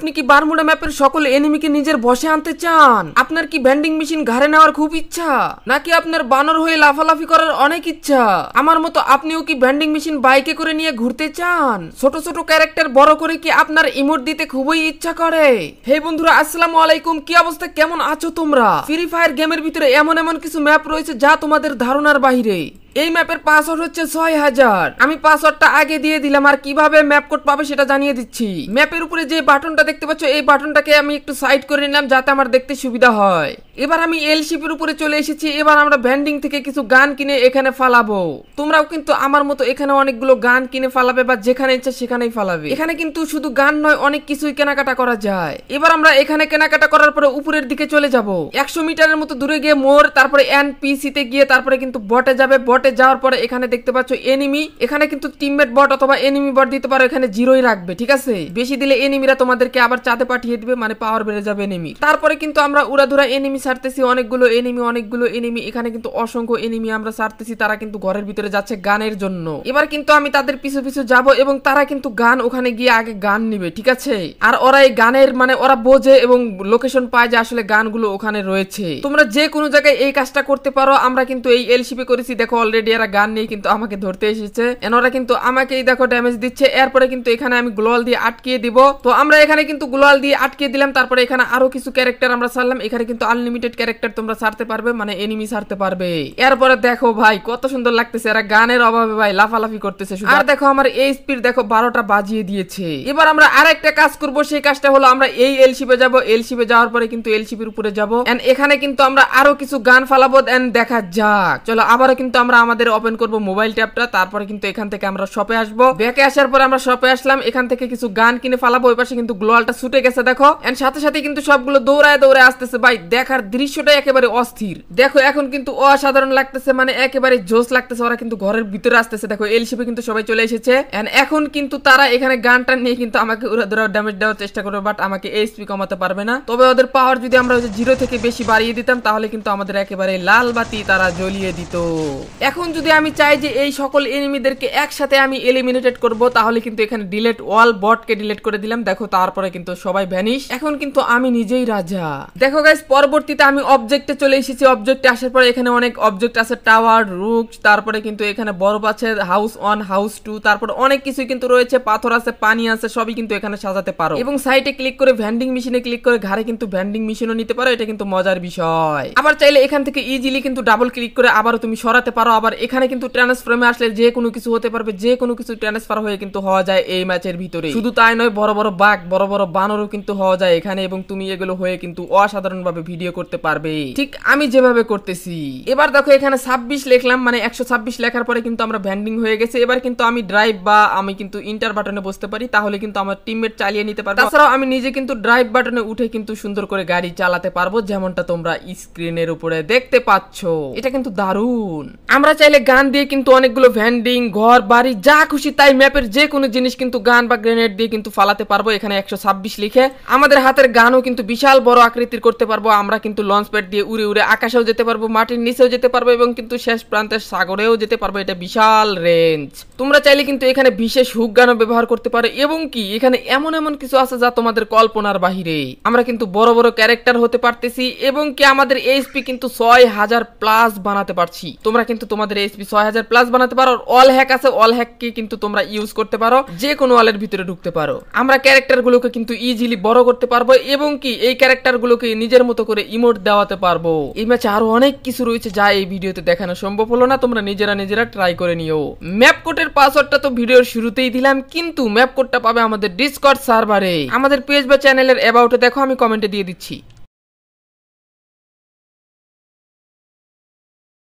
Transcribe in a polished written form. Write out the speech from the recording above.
আপনি কি বারমুডা ম্যাপের সকল এনিমিকে নিজের বশে আনতে চান? আপনার কি ভেন্ডিং মেশিন ঘাড়ে নেওয়ার খুব ইচ্ছা, নাকি আপনার বানর হয়ে লাফালাফি করার অনেক ইচ্ছা? আমার মতো আপনিও কি ভেন্ডিং মেশিন বাইকে করে নিয়ে ঘুরতে চান? ছোট ছোট ক্যারেক্টার বড় করে কি আপনার ইমোট দিতে খুবই ইচ্ছা করে? হে বন্ধুরা, আসসালামু আলাইকুম। কি অবস্থা, কেমন আছো তোমরা? ফ্রি ফায়ার গেমের ভিতরে এমন এমন কিছু ম্যাপ রয়েছে যা তোমাদের ধারণার বাইরে। এই ম্যাপের পাসওয়ার্ড হচ্ছে 6000। আমি পাসওয়ার্ডটা আগে দিয়ে দিলাম, আর কিভাবে ম্যাপ কোড পাবে সেটা জানিয়ে দিচ্ছি। ম্যাপের উপরে যে বাটনটা দেখতে পাচ্ছ, এই বাটনটাকে আমি একটু সাইড করে নিলাম যাতে আমার দেখতে সুবিধা হয়। এবার আমি এলশিপের উপরে চলে এসেছি। এবার আমরা ভেন্ডিং থেকে কিছু গান কিনে এখানে ফালাবো। তোমরাও কিন্তু আমার মতো এখানে অনেকগুলো গান কিনে ফালাবে, বা যেখানে ইচ্ছা সেখানেই ফালাবে। এখানে কিন্তু শুধু গান নয়, অনেক কিছুই কেনাকাটা করা যায়। এবার আমরা এখানে কেনাকাটা করার পরে উপরের দিকে চলে যাব। 100 মিটারের মতো দূরে গিয়ে মোড়, তারপরে এনপিসি তে গিয়ে তারপরে কিন্তু বটে যাবে। বটে যাওয়ার পরে এখানে দেখতে পাচ্ছ এনিমি। এখানে কিন্তু টিমমেট বট অথবা এনিমি বট দিতে পারো, এখানে জিরোই রাখবে, ঠিক আছে? বেশি দিলে এনিমিরা তোমাদেরকে আবার চাঁদে পাঠিয়ে দিবে, মানে পাওয়ার বেড়ে যাবে এনিমি। তারপরে কিন্তু আমরা উড়াধুরা এনিমি ছাড়তেছি, অনেকগুলো এনিমি। এখানে কিন্তু অসংখ্য এনিমি আমরা ছাড়তেছি। তারা কিন্তু ঘরের ভিতরে যাচ্ছে গানের জন্য। এবার কিন্তু আমি তাদের পিছু পিছু যাব, এবং তারা কিন্তু গান ওখানে গিয়ে আগে গান নিবে, ঠিক আছে? আর ওরা এই গানের মানে ওরা বোঝে এবং লোকেশন পায় যে আসলে গানগুলো ওখানে রয়েছে। তোমরা যে কোনো জায়গায় এই কাজটা করতে পারো। আমরা কিন্তু এই এলশিপে করেছি, দেখো অলরেডি এরা গান নিয়ে কিন্তু আমাকে ধরতে এসেছে। ওরা কিন্তু আমাকেই দেখো ড্যামেজ দিচ্ছে। এরপরে কিন্তু এখানে আমি গ্লোয়াল দিয়ে আটকিয়ে দিব। তো আমরা এখানে কিন্তু গ্লোয়াল দিয়ে আটকিয়ে দিলাম। তারপরে এখানে আরো কিছু ক্যারেক্টার আমরা ছাড়লাম। এখানে কিন্তু আনলিমিটেড ক্যারেক্টার তোমরা ছাড়তে পারবে, মানে এনিমি ছাড়তে পারবে। এরপরে দেখো ভাই কত সুন্দর লাগতেছে, এরা গানের অভাবে ভাই লাফালাফি করতেছে। আর দেখো আমার এই স্পিড দেখো 12টা বাজিয়ে দিয়েছে। এবার আমরা আরেকটা কাজ করব, সেই কাজটা হলো আমরা এই এলশিপে যাব। এলশিপে যাওয়ার পরে কিন্তু এলশিপির উপরে যাব, এন্ড এখানে কিন্তু আমরা আরো কিছু গান ফালাবো। এন্ড দেখা যাক, চলো আবারও কিন্তু আমরা আমাদের ওপেন করব মোবাইল ট্যাবটা। তারপরে কিন্তু এখান থেকে আমরা শপে আসবো। ব্যাকে আসার পরে আমরা শপে আসলাম, এখান থেকে কিছু গান কিনে ফালাবো। ওই পাশে কিন্তু গ্লোয়ালটা ছুটে গেছে দেখো, এন্ড সাথে সাথে কিন্তু সবগুলো দৌড়ায় দৌড়ায় আসতেছে। ভাই দেখার দৃশ্যটা একেবারে অস্থির। দেখো এখন কিন্তু অসাধারণ লাগতেছে, মানে একেবারে জোশ লাগতেছে। ওরা কিন্তু ঘরের ভিতরে আসতেছে। দেখো এলশিপে কিন্তু সবাই চলে এসেছে, এন্ড এখন কিন্তু তারা এখানে গানটা নিয়ে কিন্তু আমাকে উড়াধুরা ড্যামেজ দেওয়ার চেষ্টা করবে, বাট আমাকে এইচপি কমাতে পারবে না। তবে ওদের পাওয়ার যদি আমরা 0 থেকে বেশি বাড়িয়ে দিতাম, তাহলে কিন্তু আমাদের একেবারে লাল বাতি তারা জ্বলিয়ে দিত। এখন যদি আমি চাই যে এই সকল এনিমিদেরকে একসাথে আমি এলিমিনেটেড করব, তাহলে কিন্তু এখানে ডিলেট ওয়াল বটকে ডিলেট করে দিলাম। দেখো তারপরে কিন্তু সবাই ভ্যানিশ। এখন কিন্তু আমি নিজেই রাজা। দেখো গাইস, পরবর্তীতে আমি অবজেক্টে চলে এসেছি। অবজেক্টে আসার পরে এখানে অনেক অবজেক্ট আছে, টাওয়ার, রুক, তারপরে কিন্তু এখানে বরফ আছে, হাউস 1, হাউস 2, তারপরে অনেক কিছু কিন্তু রয়েছে, পাথর আছে, পানি আছে, সবই কিন্তু এখানে সাজাতে পারো। এবং সাইডে ক্লিক করে ভেন্ডিং মেশিনে ক্লিক করে ঘাড়ে কিন্তু ভেন্ডিং মেশিনও নিতে পারো। এটা কিন্তু মজার বিষয়। আবার চাইলে এখান থেকে ইজিলি কিন্তু ডাবল ক্লিক করে আবারও তুমি সরাতে পারো। আবার এখানে কিন্তু ট্রান্সফর্মে আসলে যে কোনো কিছু হতে পারবে, যে কোনো কিছু ট্রান্সফার হয়ে কিন্তু হওয়া যায় এই ম্যাচের ভিতরে। শুধু তাই নয়, বড় বড় বাঘ, বড় বড় বানরও কিন্তু হওয়া যায় এখানে, এবং তুমি এগুলো হয়ে কিন্তু অসাধারণ ভাবে ভিডিও করতে পারবে, ঠিক আমি যেভাবে করতেছি। এবার দেখো এখানে 26 লিখলাম, মানে 126 লেখার পরে কিন্তু আমরা ভ্যান্ডিং হয়ে গেছে। এবার কিন্তু আমি ড্রাইভ বা আমি কিন্তু ইন্টার বাটনে বসতে পারি, তাহলে কিন্তু আমার টিমমেট চালিয়ে নিতে পারবে। তাছাড়াও আমি নিজে কিন্তু ড্রাইভ বাটনে উঠে কিন্তু সুন্দর করে গাড়ি চালাতে পারবো, যেমনটা তোমরা স্ক্রিনের উপরে দেখতে পাচ্ছ। এটা কিন্তু দারুণ। আমরা চাইলে গান দিয়ে কিন্তু অনেকগুলো ভ্যান্ডিং, ঘর, বাড়ি, যা খুশি তাই ম্যাপের যে কোনো জিনিস কিন্তু গান বা গ্রেনেড দিয়ে কিন্তু ফালাতে পারবো। এখানে 126 লিখে আমাদের হাতের গানও কিন্তু বিশাল বড় আকৃতির করতে পারবো। আমরা কিন্তু লঞ্চ প্যাড দিয়ে উড়ে উড়ে আকাশেও যেতে পারবো, মাটির নিচেও যেতে পারবো, এবং কিন্তু শেষ প্রান্তের সাগরেও যেতে পারবো। এটা বিশাল রেঞ্জ। তোমরা চাইলে কিন্তু এখানে বিশেষ হুক গানও ব্যবহার করতে পারো, এবং কি এখানে এমন এমন কিছু আছে যা তোমাদের কল্পনার বাহিরে। আমরা কিন্তু বড় বড় ক্যারেক্টার হতে পারতেছি, এবং কি আমাদের এইচপি কিন্তু 6000 প্লাস বানাতে পারছি। তোমরা কিন্তু তোমাদের এইচপি 6000 প্লাস বানাতে পারো। অল হ্যাক আছে, অল হ্যাক কে কিন্তু তোমরা ইউজ করতে পারো, যে কোনো ওয়ালের ভিতরে ঢুকতে পারো। আমরা ক্যারেক্টার গুলোকে কিন্তু ইজিলি বড় করতে পারবো, এবং কি এই ক্যারেক্টার গুলোকে নিজের মতো করে ইমোট দেওয়াতে পারবো। এই ম্যাচে আরো অনেক কিছু রয়েছে যা এই ভিডিওতে দেখানো সম্ভব হলো না। তোমরা নিজেরা ট্রাই করে নিও। ম্যাপ কোডের পাসওয়ার্ডটা তো ভিডিওর শুরুতেই দিলাম, কিন্তু ম্যাপ কোডটা পাবে আমাদের ডিসকর্ড সার্ভারে। আমাদের পেজ বা চ্যানেলের অ্যাবাউটে দেখো, আমি কমেন্টে দিয়ে দিচ্ছি।